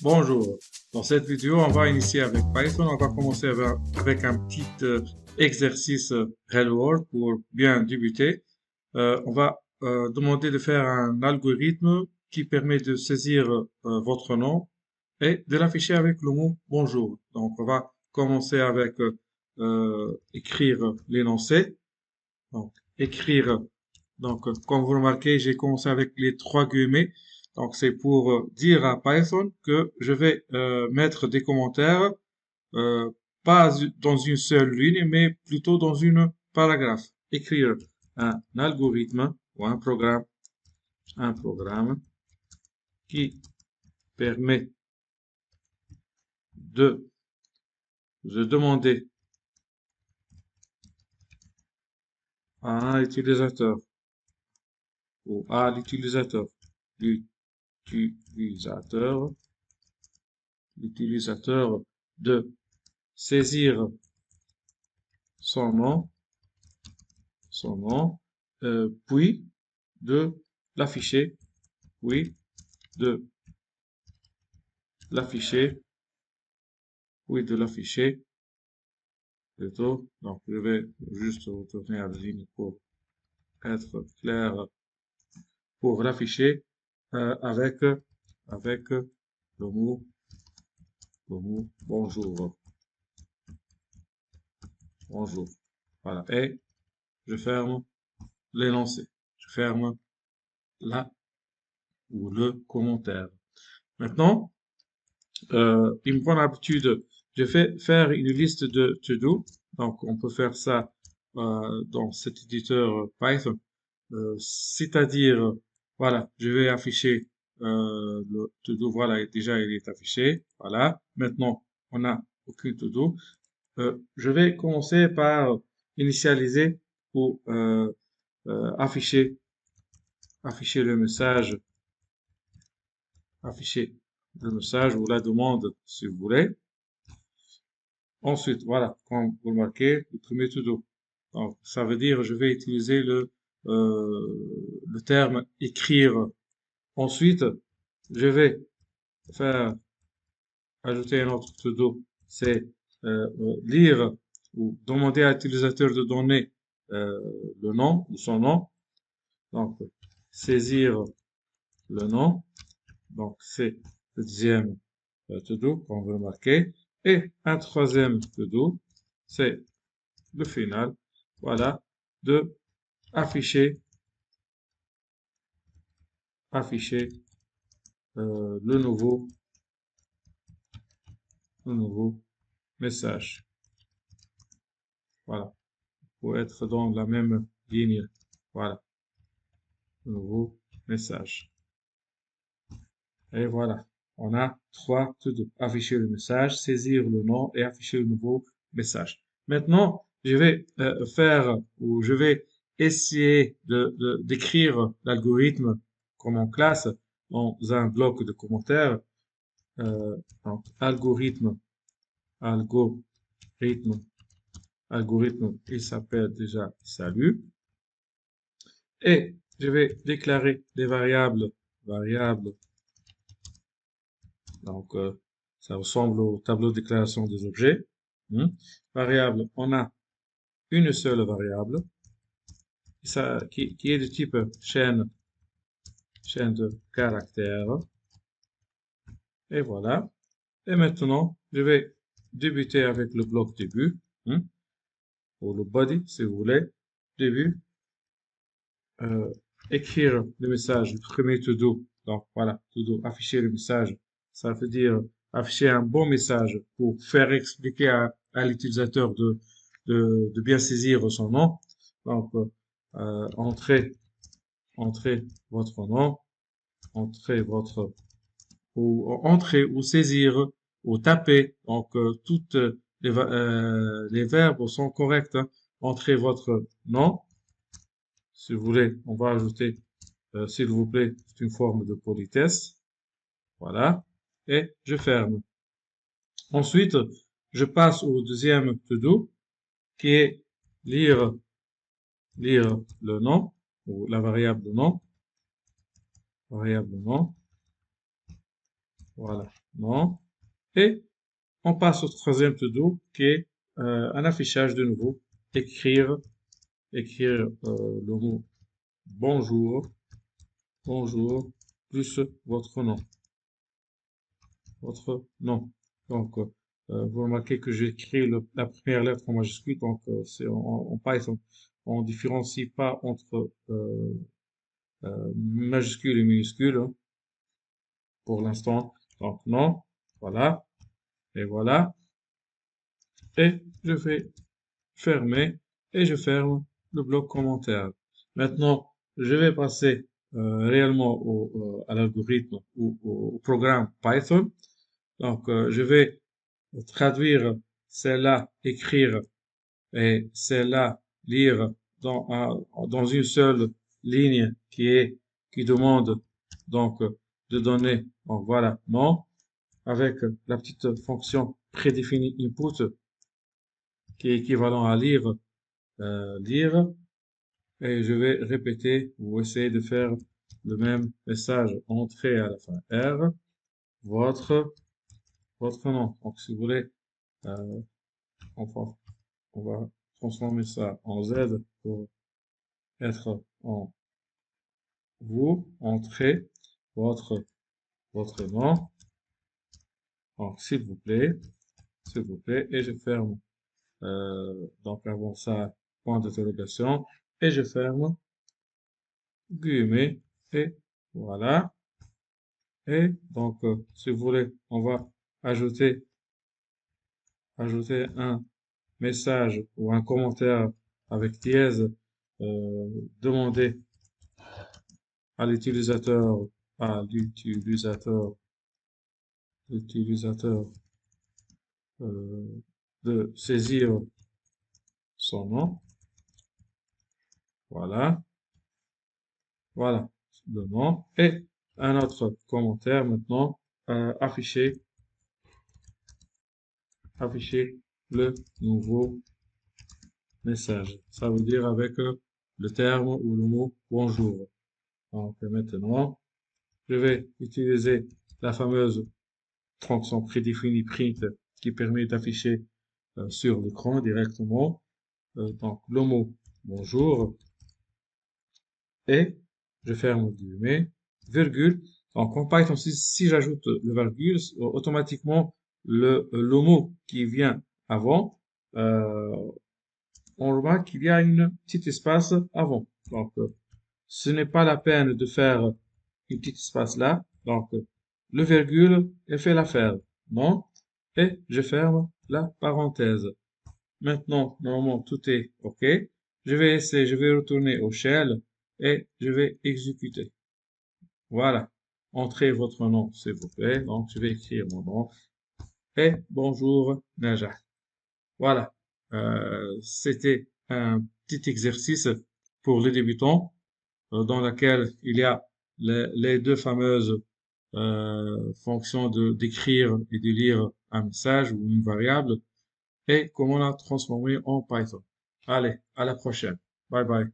Bonjour. Dans cette vidéo, on va initier avec Python. On va commencer avec un petit exercice Hello World pour bien débuter. On va demander de faire un algorithme qui permet de saisir votre nom et de l'afficher avec le mot bonjour. Donc, on va commencer avec écrire l'énoncé. Donc, écrire. Donc, comme vous remarquez, j'ai commencé avec les trois guillemets. Donc, c'est pour dire à Python que je vais mettre des commentaires, euh, pas dans une seule ligne, mais plutôt dans une paragraphe. Écrire un algorithme ou un programme qui permet de, de demander à un utilisateur ou à l'utilisateur, l'utilisateur de saisir son nom, puis de l'afficher, puis de l'afficher, puis de l'afficher, plutôt. Donc, je vais juste retourner à la ligne pour être clair, pour l'afficher avec le mot bonjour, bonjour. Voilà. Et je ferme l'énoncé. Je ferme la ou le commentaire. Maintenant, il me prend l'habitude, je vais faire une liste de to-do. Donc, on peut faire ça dans cet éditeur Python. C'est-à-dire, voilà, je vais afficher le to-do. Voilà, déjà, il est affiché. Voilà. Maintenant, on a aucune to-do. Je vais commencer par initialiser ou afficher, afficher le message, afficher le message ou la demande, si vous voulez. Ensuite, voilà, comme vous le marquez, le premier to-do. Donc, ça veut dire, je vais utiliser le terme écrire. Ensuite, je vais faire, ajouter un autre to-do. C'est lire ou demander à l'utilisateur de donner euh, le nom ou son nom. Donc, saisir le nom. Donc, c'est le deuxième to-do, comme vous le marquez. Et un troisième to-do, c'est le final, voilà, de afficher, afficher le nouveau message. Voilà, pour être dans la même ligne. Voilà, le nouveau message. Et voilà, on a trois to-do. Afficher le message, saisir le nom et afficher le nouveau message. Maintenant, je vais faire ou je vais essayer d'écrire l'algorithme comme en classe dans un bloc de commentaires. Donc, algorithme, algorithme, il s'appelle déjà salut. Et je vais déclarer des variables. Donc, ça ressemble au tableau de déclaration des objets. Variable, on a une seule variable qui est de type chaîne de caractères. Et voilà. Et maintenant, je vais débuter avec le bloc début, ou le body, si vous voulez. Début, euh, écrire le message, le premier to-do. Donc voilà, to-do, afficher le message. Ça veut dire afficher un bon message pour faire expliquer à l'utilisateur de bien saisir son nom. Donc, entrez votre nom, entrez votre, ou entrer ou saisir ou taper. Donc, toutes les verbes sont corrects, hein. Entrez votre nom. Si vous voulez, on va ajouter, s'il vous plaît, c'est une forme de politesse. Voilà. Et je ferme. Ensuite, je passe au deuxième to-do, qui est lire, lire le nom, ou la variable nom, variable nom. Voilà, non. Et on passe au troisième to-do qui est un affichage de nouveau. Écrire le mot bonjour, bonjour, plus votre nom. Donc, vous remarquez que j'écris la première lettre en majuscule, donc c'est en Python. On différencie pas entre majuscule et minuscule hein, pour l'instant. Donc, non, voilà, et voilà. Et je vais fermer et je ferme le bloc commentaire. Maintenant, je vais passer réellement à l'algorithme ou au programme Python. Donc, je vais traduire celle-là, écrire et celle-là, lire dans une seule ligne qui demande donc de donner, donc voilà, non, avec la petite fonction prédéfinie input qui est équivalent à lire, et je vais répéter ou essayer de faire le même message, entrée à la fin R, votre, votre nom. Donc, si vous voulez, euh, on va, on va transformer ça en Z pour être en vous, entrée, votre, votre nom. Donc, s'il vous plaît, et je ferme, donc avant ça, point d'interrogation, et je ferme, guillemets, et voilà. Et donc, si vous voulez, on va ajouter, ajouter un message ou un commentaire avec dièse, demander à l'utilisateur, à l'utilisateur de saisir son nom. Voilà, voilà le nom. Et un autre commentaire maintenant, afficher le nouveau message. Ça veut dire avec le terme ou le mot bonjour. Donc maintenant, je vais utiliser la fameuse fonction prédéfinie print qui permet d'afficher sur l'écran directement donc le mot bonjour et je ferme le guillemets, virgule. Donc en Python, si j'ajoute le virgule, automatiquement le mot qui vient avant on remarque qu'il y a une petite espace avant. Donc, ce n'est pas la peine de faire une petite espace là. Donc, le virgule, elle fait l'affaire. Non? Et je ferme la parenthèse. Maintenant, normalement, tout est OK. Je vais retourner au shell et je vais exécuter. Voilà. Entrez votre nom, s'il vous plaît. Donc, je vais écrire mon nom. Et bonjour, Najah. Voilà, c'était un petit exercice pour les débutants dans lequel il y a les deux fameuses fonctions d'écrire et de lire un message ou une variable et comment la transformer en Python. Allez, à la prochaine. Bye bye.